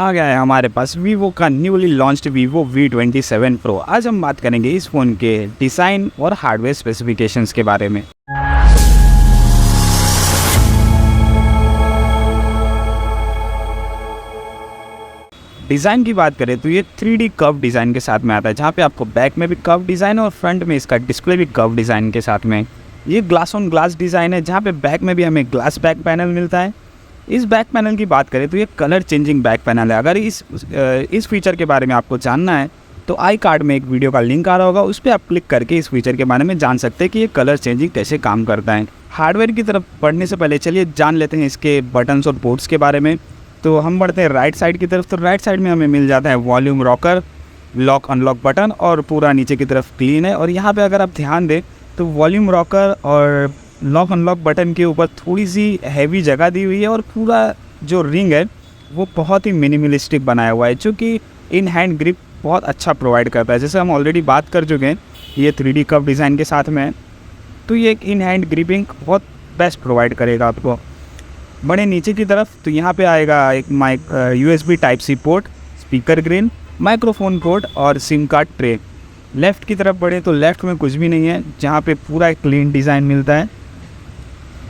आ गया है हमारे पास वीवो का newly launched Vivo V27 Pro। आज हम बात करेंगे इस फ़ोन के डिज़ाइन और हार्डवेयर स्पेसिफिकेशंस के बारे में। डिज़ाइन की बात करें तो ये 3D कर्व डिज़ाइन के साथ में आता है, जहाँ पे आपको बैक में भी कर्व डिज़ाइन और फ्रंट में इसका डिस्प्ले भी कर्व डिज़ाइन के साथ में। ये ग्लास ऑन ग्लास डिज़ाइन है, जहाँ पे बैक में भी हमें ग्लास बैक पैनल मिलता है। इस बैक पैनल की बात करें तो ये कलर चेंजिंग बैक पैनल है। अगर इस फीचर के बारे में आपको जानना है तो आई कार्ड में एक वीडियो का लिंक आ रहा होगा, उस पर आप क्लिक करके इस फीचर के बारे में जान सकते हैं कि ये कलर चेंजिंग कैसे काम करता है। हार्डवेयर की तरफ बढ़ने से पहले चलिए जान लेते हैं इसके बटन्स और पोर्ट्स के बारे में। तो हम बढ़ते हैं राइट साइड की तरफ। तो राइट साइड में हमें मिल जाता है volume rocker, lock unlock button और पूरा नीचे की तरफ क्लीन है। और यहाँ पे अगर आप ध्यान दें तो वॉल्यूम रॉकर और लॉक अनलॉक बटन के ऊपर थोड़ी सी हैवी जगह दी हुई है और पूरा जो रिंग है वो बहुत ही मिनिमलिस्टिक बनाया हुआ है, जो कि इन हैंड ग्रिप बहुत अच्छा प्रोवाइड करता है। जैसे हम ऑलरेडी बात कर चुके हैं ये 3D कर्व डिज़ाइन के साथ में है, तो ये एक इन हैंड ग्रिपिंग बहुत बेस्ट प्रोवाइड करेगा आपको। बड़े नीचे की तरफ तो यहाँ पे आएगा एक USB Type-C port, speaker grill, microphone port और सिम कार्ड ट्रे। लेफ़्ट की तरफ बढ़े तो लेफ़्ट में कुछ भी नहीं है, जहाँ पे पूरा एक क्लीन डिज़ाइन मिलता है।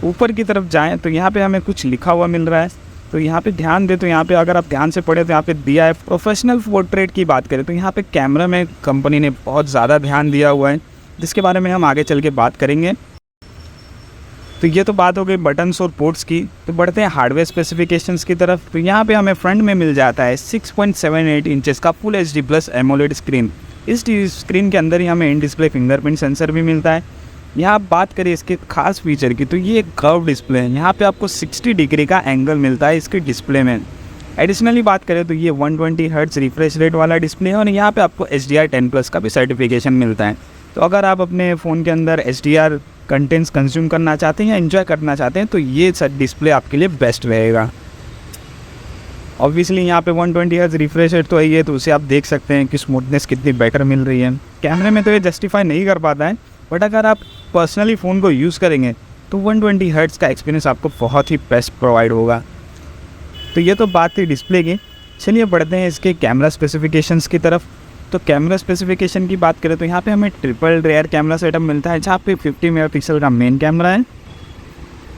ऊपर की तरफ जाएं तो यहाँ पे हमें कुछ लिखा हुआ मिल रहा है, तो यहाँ पे ध्यान दें तो यहाँ पे अगर आप ध्यान से पढ़ें तो यहाँ पे दिया है प्रोफेशनल पोर्ट्रेट की बात करें तो यहाँ पे कैमरा में कंपनी ने बहुत ज़्यादा ध्यान दिया हुआ है, जिसके बारे में हम आगे चल के बात करेंगे। तो ये तो बात हो गई बटन्स और पोर्ट्स की। तो बढ़ते हैं हार्डवेयर स्पेसिफिकेशंस की तरफ। तो यहाँ पे हमें फ्रंट में मिल जाता है 6.78 इंचेस का फुल HD+ एमोलेड स्क्रीन। इस स्क्रीन के अंदर ही हमें इन डिस्प्ले फिंगरप्रिंट सेंसर भी मिलता है। यहाँ आप बात करें इसके खास फीचर की तो ये एक कर्व डिस्प्ले है। यहाँ पे आपको 60 डिग्री का एंगल मिलता है इसके डिस्प्ले में। एडिशनली बात करें तो ये 120 हर्ट्ज रिफ्रेश रेट वाला डिस्प्ले है और यहाँ पे आपको HDR10+ का भी सर्टिफिकेशन मिलता है। तो अगर आप अपने फ़ोन के अंदर HDR कंटेंट्स कंज्यूम करना चाहते हैं या एंजॉय करना चाहते हैं तो ये डिस्प्ले आपके लिए बेस्ट रहेगा। ऑब्वियसली यहाँ पे 120 हर्ट्ज रिफ्रेश रेट तो है, तो उसे आप देख सकते हैं कि स्मूथनेस कितनी बेटर मिल रही है। कैमरे में तो ये जस्टिफाई नहीं कर पाता है, बट अगर आप पर्सनली फ़ोन को यूज़ करेंगे तो 120 हर्ट्ज का एक्सपीरियंस आपको बहुत ही बेस्ट प्रोवाइड होगा। तो ये तो बात थी डिस्प्ले की। चलिए बढ़ते हैं इसके कैमरा स्पेसिफिकेशंस की तरफ। तो कैमरा स्पेसिफिकेशन की बात करें तो यहाँ पे हमें ट्रिपल रेयर कैमरा सेटअप मिलता है, जहाँ पे 50 मेगापिक्सल का मेन कैमरा है,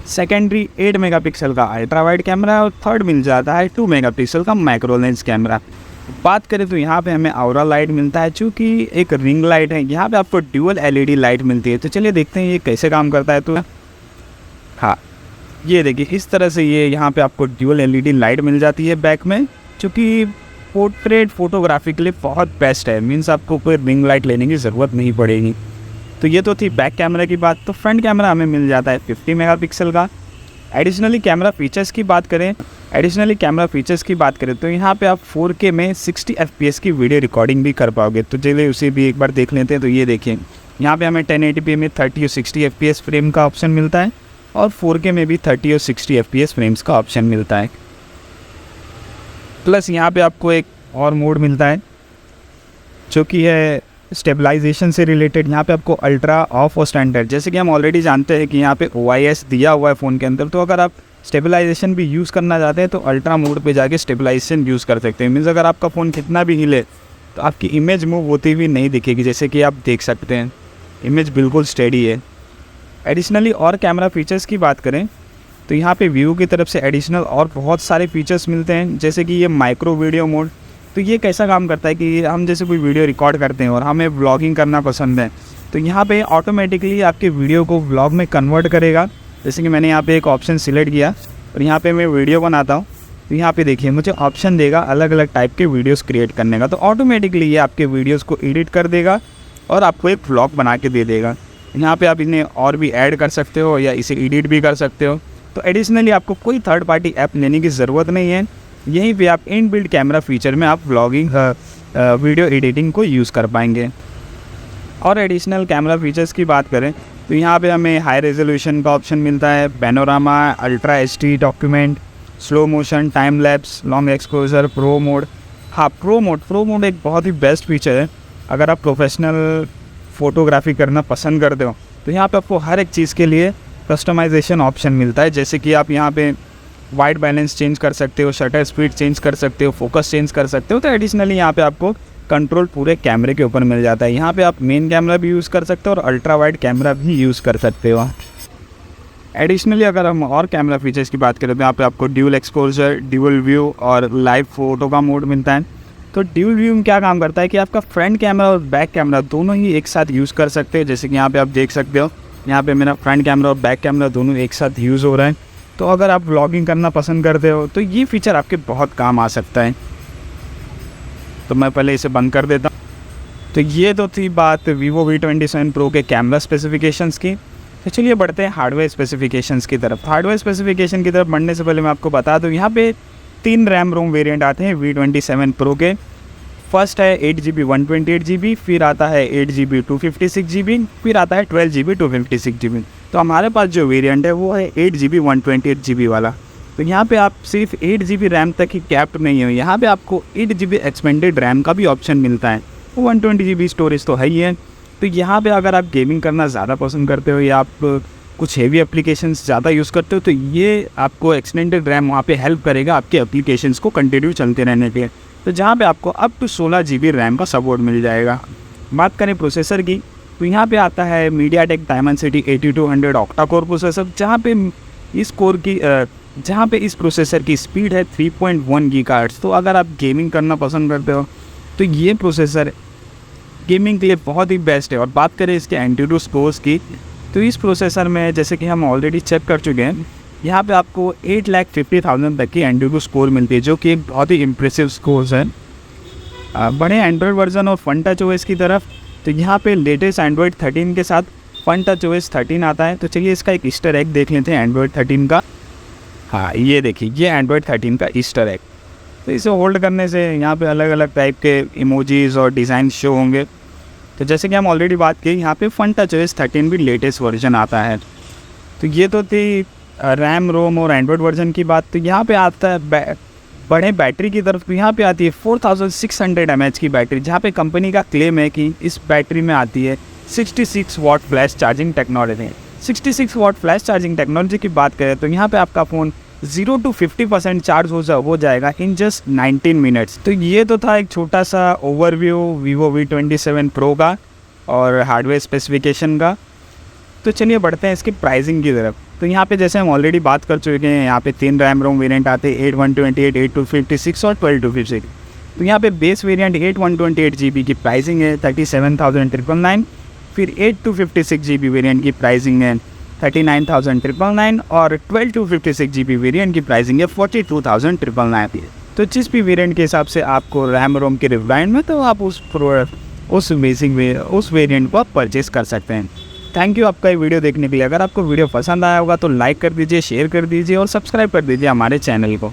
सेकेंडरी 8 मेगापिक्सल का अल्ट्रा वाइड कैमरा है और थर्ड मिल जाता है 2 मेगापिक्सल का माइक्रो लेंस कैमरा। बात करें तो यहाँ पे हमें ऑरा लाइट मिलता है, जो कि एक रिंग लाइट है। यहाँ पे आपको ड्यूअल LED लाइट मिलती है। तो चलिए देखते हैं ये कैसे काम करता है। तो हाँ, ये देखिए इस तरह से ये यहाँ पे आपको ड्यूअल LED लाइट मिल जाती है बैक में, जो कि पोर्ट्रेट फोटोग्राफी के लिए बहुत बेस्ट है। मीन्स आपको कोई रिंग लाइट लेने की ज़रूरत नहीं पड़ेगी। तो ये तो थी बैक कैमरा की बात। तो फ्रंट कैमरा हमें मिल जाता है 50 मेगापिक्सल का। एडिशनली कैमरा फीचर्स की बात करें तो यहाँ पे आप 4K में 60 FPS की वीडियो रिकॉर्डिंग भी कर पाओगे। तो चलिए उसे भी एक बार देख लेते हैं। तो ये देखिए यहाँ पे हमें 1080p में 30 और 60 FPS फ्रेम का ऑप्शन मिलता है और 4K में भी 30 और 60 FPS फ्रेम्स का ऑप्शन मिलता है। प्लस यहाँ पे आपको एक और मोड मिलता है जो कि है स्टेबलाइजेशन से रिलेटेड। यहाँ पे आपको अल्ट्रा, ऑफ और स्टैंडर्ड, जैसे कि हम ऑलरेडी जानते हैं कि यहाँ पे OIS दिया हुआ है फ़ोन के अंदर। तो अगर आप स्टेबलाइजेशन भी यूज़ करना चाहते हैं तो अल्ट्रा मोड पे जाके स्टेबलाइजेशन यूज़ कर सकते हैं। मीन्स अगर आपका फ़ोन कितना भी हिले तो आपकी इमेज मूव होती हुई नहीं दिखेगी, जैसे कि आप देख सकते हैं इमेज बिल्कुल स्टेडी है। एडिशनली और कैमरा फीचर्स की बात करें तो यहाँ पे वीवो की तरफ से एडिशनल और बहुत सारे फीचर्स मिलते हैं, जैसे कि ये माइक्रो वीडियो मोड। तो ये कैसा काम करता है कि हम जैसे कोई वीडियो रिकॉर्ड करते हैं और हमें व्लॉगिंग करना पसंद है, तो यहाँ पे ऑटोमेटिकली आपके वीडियो को व्लॉग में कन्वर्ट करेगा। जैसे कि मैंने यहाँ पे एक ऑप्शन सिलेक्ट किया और यहाँ पे मैं वीडियो बनाता हूँ, तो यहाँ पे देखिए मुझे ऑप्शन देगा अलग अलग टाइप के वीडियोस क्रिएट करने का। तो ऑटोमेटिकली ये आपके वीडियोस को एडिट कर देगा और आपको एक व्लॉग बना के दे देगा। यहाँ पे आप इन्हें और भी ऐड कर सकते हो या इसे एडिट भी कर सकते हो। तो एडिशनली आपको कोई थर्ड पार्टी ऐप लेने की ज़रूरत नहीं है। यहीं पे आप इनबिल्ट कैमरा फीचर में आप व्लॉगिंग, वीडियो एडिटिंग को यूज़ कर पाएंगे। और एडिशनल कैमरा फीचर्स की बात करें तो यहाँ पे हमें हाई रेजोल्यूशन का ऑप्शन मिलता है, panorama, ultra HD document, slow motion, time lapse, long exposure, pro mode. हाँ, प्रो मोड एक बहुत ही बेस्ट फीचर है। अगर आप प्रोफेशनल फ़ोटोग्राफी करना पसंद करते हो तो यहाँ पे आपको हर एक चीज़ के लिए कस्टमाइजेशन ऑप्शन मिलता है। जैसे कि आप यहाँ पे वाइट बैलेंस चेंज कर सकते हो, शटर स्पीड चेंज कर सकते हो, फोकस चेंज कर सकते हो। तो एडिशनली यहाँ पे आपको कंट्रोल पूरे कैमरे के ऊपर मिल जाता है। यहाँ पे आप मेन कैमरा भी यूज़ कर सकते हो और अल्ट्रा वाइड कैमरा भी यूज़ कर सकते हो। एडिशनली अगर हम और कैमरा फीचर्स की बात करें तो यहाँ पे आपको ड्यूल एक्सपोजर, ड्यूल व्यू और लाइव फोटो का मोड मिलता है। तो ड्यूल व्यू में क्या काम करता है कि आपका फ्रंट कैमरा और बैक कैमरा दोनों ही एक साथ यूज़ कर सकते हो। जैसे कि यहाँ पे आप देख सकते हो, यहाँ पे मेरा फ्रंट कैमरा और बैक कैमरा दोनों एक साथ यूज़ हो रहा है। तो अगर आप व्लॉगिंग करना पसंद करते हो तो ये फीचर आपके बहुत काम आ सकता है। तो मैं पहले इसे बंद कर देता हूँ। तो ये तो थी बात Vivo V27 Pro के कैमरा स्पेसिफिकेशंस की। तो चलिए बढ़ते हैं हार्डवेयर स्पेसिफिकेशंस की तरफ। हार्डवेयर स्पेसिफिकेशन की तरफ बढ़ने से पहले मैं आपको बता दूँ, यहाँ पे 3 रैम रोम वेरिएंट आते हैं V27 Pro के। फर्स्ट है 8GB 128GB, फिर आता है 8GB 256GB, फिर आता है 12GB 256GB। तो हमारे पास जो वेरिएंट है वो है 8GB 128GB वाला। तो यहाँ पे आप सिर्फ 8GB रैम तक ही कैप्ड नहीं हो, यहाँ पे आपको 8GB एक्सपेंडेड रैम का भी ऑप्शन मिलता है। 120GB स्टोरेज तो है ही है। तो यहाँ पे अगर आप गेमिंग करना ज़्यादा पसंद करते हो या आप कुछ हेवी एप्लीकेशंस ज़्यादा यूज़ करते हो तो ये आपको एक्सटेंडेड रैम वहाँ पे हेल्प करेगा आपके एप्लीकेशंस को कंटिन्यू चलते रहने के लिए। तो जहाँ पे आपको अप टू 16GB रैम का सपोर्ट मिल जाएगा। बात करें प्रोसेसर की तो यहाँ पे आता है MediaTek Dimensity 8200 octa core processor, जहाँ पे इस प्रोसेसर की स्पीड है 3.1 गीगाहर्ट्ज़। तो अगर आप गेमिंग करना पसंद करते हो तो ये प्रोसेसर गेमिंग के लिए बहुत ही बेस्ट है। और बात करें इसके एंटीट्यूड स्कोर्स की तो इस प्रोसेसर में जैसे कि हम ऑलरेडी चेक कर चुके हैं, यहाँ पे आपको 8,50,000 तक की एंटीट्यूड स्कोर मिलती है, जो कि एक बहुत ही इम्प्रेसिव स्कोर्स है। बड़े एंड्रॉयड वर्जन और फन टच ओएस की तरफ तो यहाँ पे लेटेस्ट एंड्रॉयड 13 के साथ फन टच ओएस 13 आता है। तो चलिए इसका एक ईस्टर एग देख लेते हैं एंड्रॉयड 13 का। हाँ, ये देखिए, ये एंड्रॉयड 13 का ईस्टर एग। तो इसे होल्ड करने से यहाँ पे अलग अलग टाइप के इमोजीज़ और डिज़ाइन शो होंगे। तो जैसे कि हम ऑलरेडी बात की, यहाँ पे फन टच ओएस 13 भी लेटेस्ट वर्जन आता है। तो ये तो थी रैम रोम और एंड्रॉयड वर्जन की बात। तो यहाँ पे आता है बड़े बैटरी की तरफ। तो यहाँ पे आती है 4600 mAh की बैटरी, जहाँ पे कंपनी का क्लेम है कि इस बैटरी में आती है 66 वाट फ्लैश चार्जिंग टेक्नोलॉजी। 66 वाट फ्लैश चार्जिंग टेक्नोलॉजी की बात करें तो यहाँ पे आपका फ़ोन 0 to 50% चार्ज हो जाएगा इन जस्ट 19 मिनट्स। तो ये तो था एक छोटा सा ओवरव्यू Vivo V27 Pro का और हार्डवेयर स्पेसिफिकेशन का। तो चलिए बढ़ते हैं इसकी प्राइसिंग की तरफ। तो यहाँ पे जैसे हम ऑलरेडी बात कर चुके हैं, यहाँ पे 3 रैम रोम वेरिएंट आते हैं, 8/128, 8/256 और 12/256। तो यहाँ पे बेस वेरिएंट 8/128GB की प्राइसिंग है 37,999। फिर 8/256GB वेरिएंट की प्राइसिंग है 39,999 और 12/256GB वेरिएंट की प्राइसिंग है 42,999। तो जिस भी वेरिएंट के हिसाब से आपको रैम रोम की रिक्वायरमेंट में, तो आप उस वेरिएंट को आप परचेज़ कर सकते हैं। थैंक यू आपका ये वीडियो देखने के लिए। अगर आपको वीडियो पसंद आया होगा तो लाइक कर दीजिए, शेयर कर दीजिए और सब्सक्राइब कर दीजिए हमारे चैनल को।